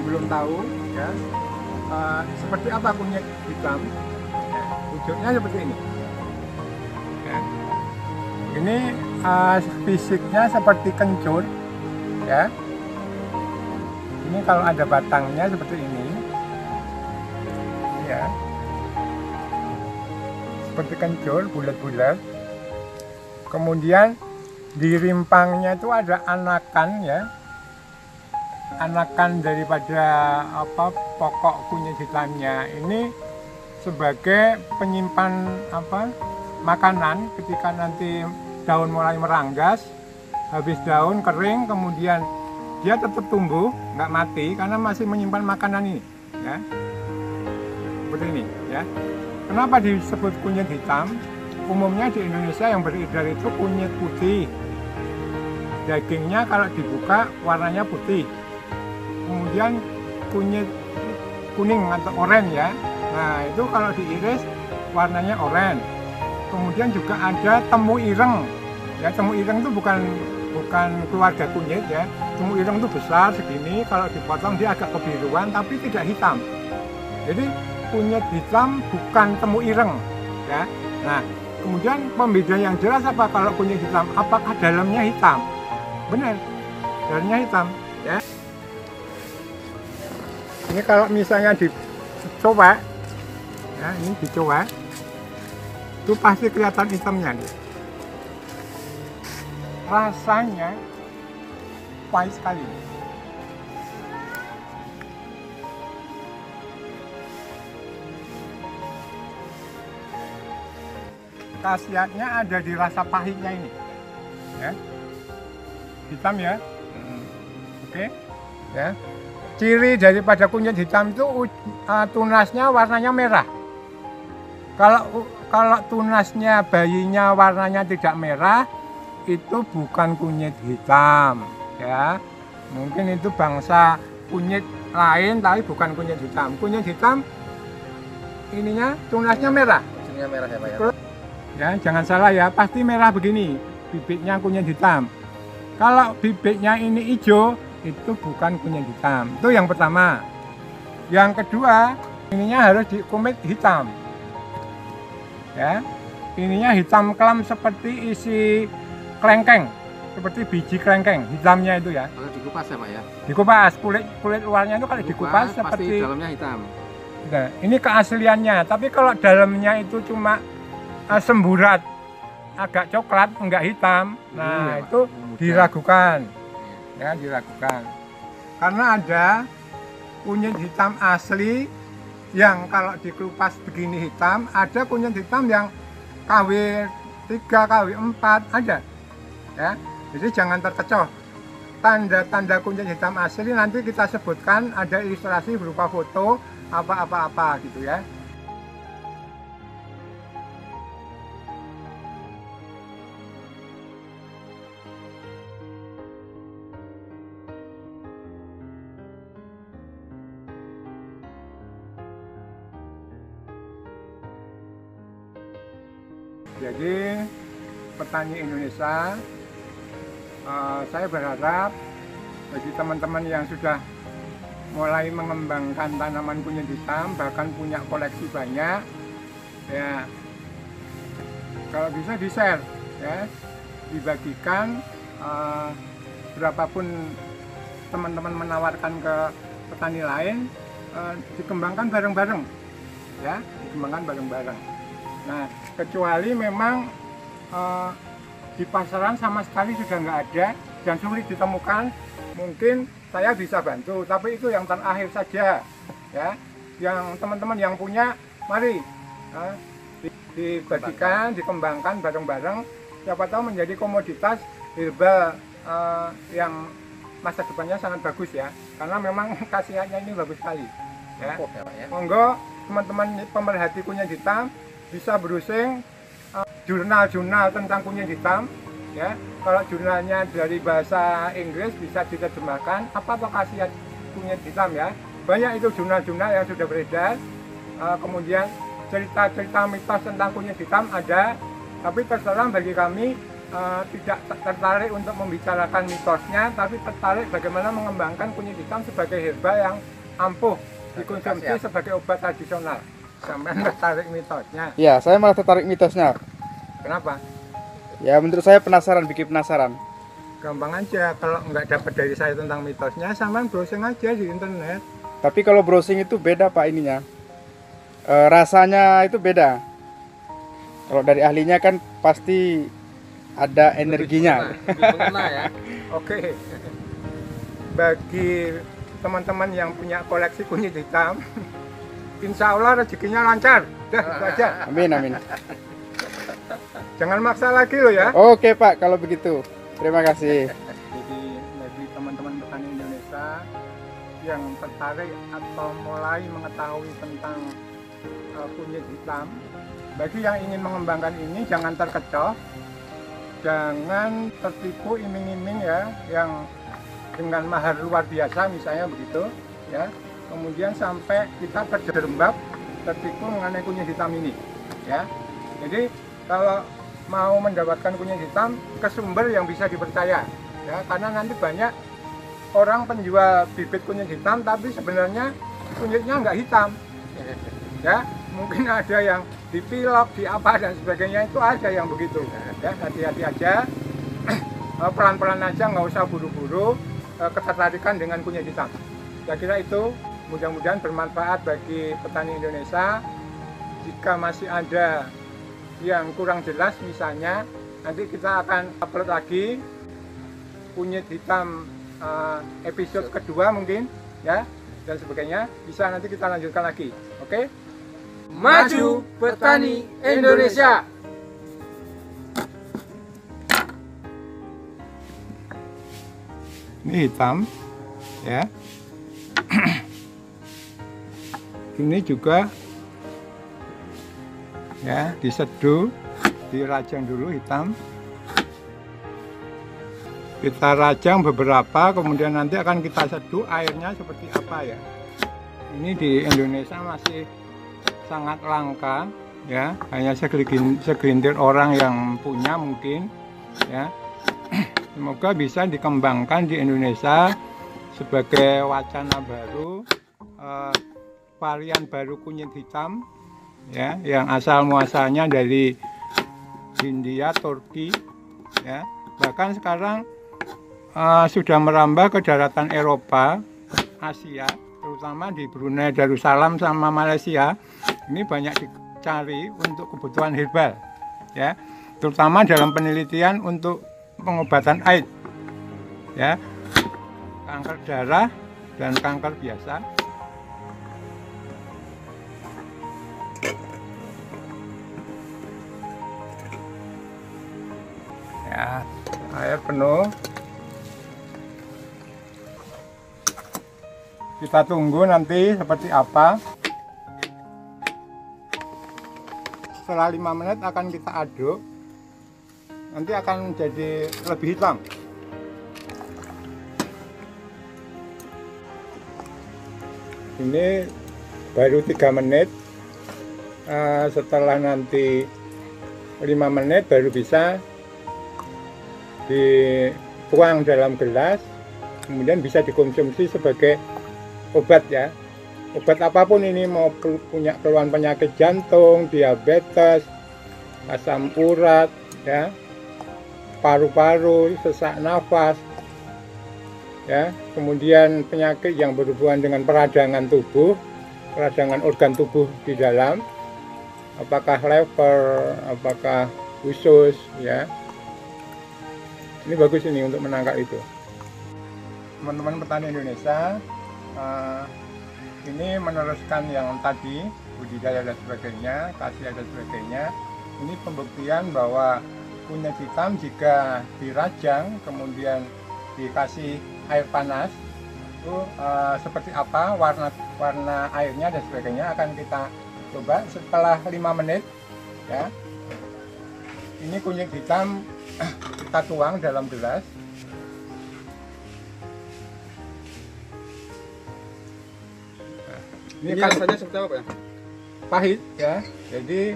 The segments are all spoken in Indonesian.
belum tahu ya seperti apa kunyit hitam, ya, wujudnya seperti ini. Ya. Ini fisiknya seperti kencur, ya. Ini kalau ada batangnya seperti ini, ya, seperti kencur, bulat-bulat. Kemudian di rimpangnya itu ada anakan, ya, anakan daripada pokok kunyit hitamnya. Ini sebagai penyimpan makanan ketika nanti daun mulai meranggas, habis daun kering, kemudian dia tetap tumbuh, nggak mati karena masih menyimpan makanan ini, ya, seperti ini, ya. Kenapa disebut kunyit hitam? Umumnya di Indonesia yang beredar itu kunyit putih. Dagingnya kalau dibuka warnanya putih. Kemudian kunyit kuning atau oranye, ya. Nah, itu kalau diiris warnanya oranye. Kemudian juga ada temu ireng. Ya, temu ireng itu bukan keluarga kunyit, ya. Temu ireng itu besar segini, kalau dipotong dia agak kebiruan tapi tidak hitam. Jadi kunyit hitam bukan temu ireng, ya. Nah, kemudian pembeda yang jelas apa kalau kunyit hitam? Apakah dalamnya hitam? Benar, dalamnya hitam, ya. Ini kalau misalnya dicoba, ya, ini dicoba, itu pasti kelihatan hitamnya nih. Rasanya pahit sekali. Khasiatnya ada di rasa pahitnya ini, ya. Hitam, ya. Oke, ya. Ciri daripada kunyit hitam itu tunasnya warnanya merah. Kalau tunasnya bayinya warnanya tidak merah, itu bukan kunyit hitam, ya. Mungkin itu bangsa kunyit lain tapi bukan kunyit hitam. Kunyit hitam ininya tunasnya merah. Ujungnya merah ya, Pak, ya. Ya, jangan salah ya, pasti merah begini bibitnya kunyit hitam. Kalau bibitnya ini hijau, itu bukan kunyit hitam. Itu yang pertama. Yang kedua, ininya harus dikumit hitam. Ya, ininya hitam kelam seperti isi kelengkeng, seperti biji kelengkeng, hitamnya itu, ya. Kalau dikupas ya, Pak, ya. Dikupas, kulit luarnya itu kalau dikupas seperti pasti dalamnya hitam. Nah, ini keasliannya. Tapi kalau dalamnya itu cuma semburat agak coklat, enggak hitam, nah ya, itu diragukan, ya, diragukan. Karena ada kunyit hitam asli yang kalau dikelupas begini hitam, ada kunyit hitam yang KW3, KW4 ada, ya. Jadi jangan terkecoh. Tanda-tanda kunyit hitam asli nanti kita sebutkan, ada ilustrasi berupa foto apa-apa gitu, ya. Jadi petani Indonesia, saya berharap bagi teman-teman yang sudah mulai mengembangkan tanaman kunyit hitam, bahkan punya koleksi banyak, ya, kalau bisa di-share, ya, dibagikan, berapapun teman-teman menawarkan ke petani lain, dikembangkan bareng-bareng, ya, dikembangkan bareng-bareng. Nah, kecuali memang di pasaran sama sekali sudah nggak ada dan sulit ditemukan, mungkin saya bisa bantu, tapi itu yang terakhir saja, ya. Yang teman-teman yang punya, mari dibagikan, dikembangkan bareng-bareng, siapa tahu menjadi komoditas herbal yang masa depannya sangat bagus, ya, karena memang khasiatnya ini bagus sekali, ya. Monggo teman-teman pemerhati kunyit hitam bisa browsing jurnal-jurnal tentang kunyit hitam, ya. Kalau jurnalnya dari bahasa Inggris bisa diterjemahkan apa khasiat kunyit hitam, ya. Banyak itu jurnal-jurnal yang sudah beredar. Kemudian cerita-cerita mitos tentang kunyit hitam ada, tapi terserah bagi kami tidak tertarik untuk membicarakan mitosnya, tapi tertarik bagaimana mengembangkan kunyit hitam sebagai herba yang ampuh dikonsumsi sebagai obat tradisional. Sampai tertarik mitosnya. Ya, saya malah tertarik mitosnya. Kenapa? Ya, menurut saya penasaran, bikin penasaran. Gampang aja, kalau nggak dapat dari saya tentang mitosnya, sampean browsing aja di internet. Tapi kalau browsing itu beda Pak ininya. Rasanya itu beda. Kalau dari ahlinya kan pasti ada energinya. Lebih mengena ya. Oke. Bagi teman-teman yang punya koleksi kunyit hitam, insya Allah rezekinya lancar. Dah, itu aja. Amin, amin. Jangan maksa lagi loh ya. Oke Pak, kalau begitu. Terima kasih. Jadi bagi teman-teman petani Indonesia yang tertarik atau mulai mengetahui tentang kunyit hitam, bagi yang ingin mengembangkan ini jangan terkecoh, jangan tertipu iming-iming ya, yang dengan mahar luar biasa misalnya begitu ya, kemudian sampai kita terjerembab tertipu mengenai kunyit hitam ini ya. Jadi kalau mau mendapatkan kunyit hitam ke sumber yang bisa dipercaya ya, karena nanti banyak orang penjual bibit kunyit hitam tapi sebenarnya kunyitnya nggak hitam ya, mungkin ada yang dipilok, di apa dan sebagainya, itu ada yang begitu ya. Hati-hati aja, pelan-pelan aja, nggak usah buru-buru ketertarikan dengan kunyit hitam. Saya kira itu mudah-mudahan bermanfaat bagi petani Indonesia. Jika masih ada yang kurang jelas misalnya, nanti kita akan upload lagi kunyit hitam episode kedua mungkin ya, dan sebagainya, bisa nanti kita lanjutkan lagi. Oke? Maju petani Indonesia. Ini hitam ya. Ini juga ya, diseduh, dirajang dulu hitam. Kita rajang beberapa, kemudian nanti akan kita seduh airnya seperti apa ya. Ini di Indonesia masih sangat langka ya, hanya segelintir orang yang punya mungkin ya. Semoga bisa dikembangkan di Indonesia sebagai wacana baru, varian baru kunyit hitam ya, yang asal muasalnya dari Hindia, Turki ya, bahkan sekarang sudah merambah ke daratan Eropa, Asia, terutama di Brunei Darussalam sama Malaysia. Ini banyak dicari untuk kebutuhan herbal ya, terutama dalam penelitian untuk pengobatan AIDS ya, kanker darah dan kanker biasa. Ya, air penuh. Kita tunggu nanti seperti apa. Setelah 5 menit akan kita aduk. Nanti akan jadi lebih hitam. Ini baru 3 menit. Setelah nanti 5 menit baru bisa dituang dalam gelas, kemudian bisa dikonsumsi sebagai obat ya. Obat apapun ini, mau punya keluhan penyakit jantung, diabetes, asam urat ya, paru-paru, sesak nafas ya, kemudian penyakit yang berhubungan dengan peradangan tubuh, peradangan organ tubuh di dalam, apakah lever, apakah usus ya. Ini bagus ini untuk menangkal itu. Teman-teman petani Indonesia, ini meneruskan yang tadi, budidaya dan sebagainya, kasih dan sebagainya. Ini pembuktian bahwa kunyit hitam jika dirajang kemudian dikasih air panas itu seperti apa warna airnya dan sebagainya, akan kita coba setelah 5 menit ya. Ini kunyit hitam kita tuang dalam gelas. Ini rasanya seperti apa ya? Pahit ya, jadi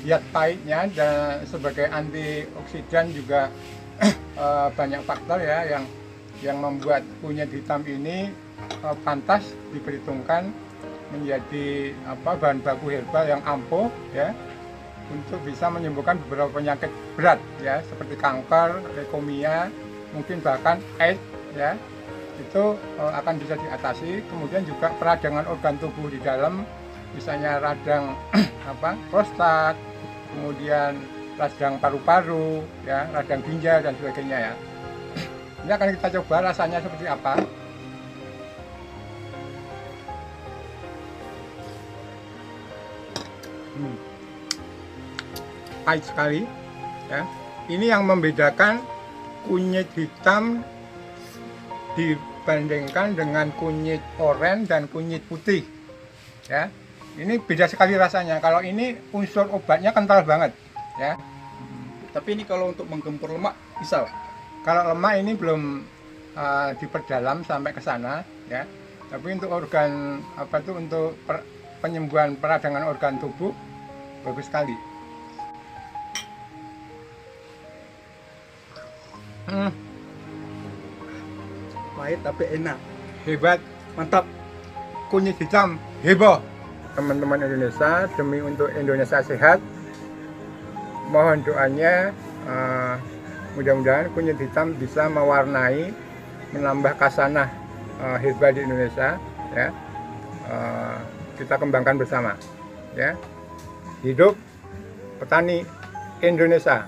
zat pahitnya dan sebagai antioksidan juga banyak faktor ya yang membuat kunyit hitam ini pantas diperhitungkan menjadi bahan baku herbal yang ampuh ya, untuk bisa menyembuhkan beberapa penyakit berat ya, seperti kanker, leukemia, mungkin bahkan AIDS ya, itu akan bisa diatasi. Kemudian juga peradangan organ tubuh di dalam, misalnya radang prostat, kemudian radang paru-paru ya, radang ginjal dan sebagainya ya. Ini akan kita coba rasanya seperti apa. Pahit sekali ya. Ini yang membedakan kunyit hitam dibandingkan dengan kunyit oranye dan kunyit putih ya. Ini beda sekali rasanya. Kalau ini unsur obatnya kental banget ya. Tapi ini kalau untuk menggempur lemak bisa, Pak? Kalau lemak ini belum diperdalam sampai ke sana ya. Tapi untuk organ untuk penyembuhan peradangan organ tubuh bagus sekali. Pahit tapi enak. Hebat, Mantap. kunyit hitam heboh. Teman-teman Indonesia, demi untuk Indonesia sehat, mohon doanya, mudah-mudahan kunyit hitam bisa mewarnai, menambah khasanah herbal di Indonesia ya. Kita kembangkan bersama ya. Hidup petani Indonesia.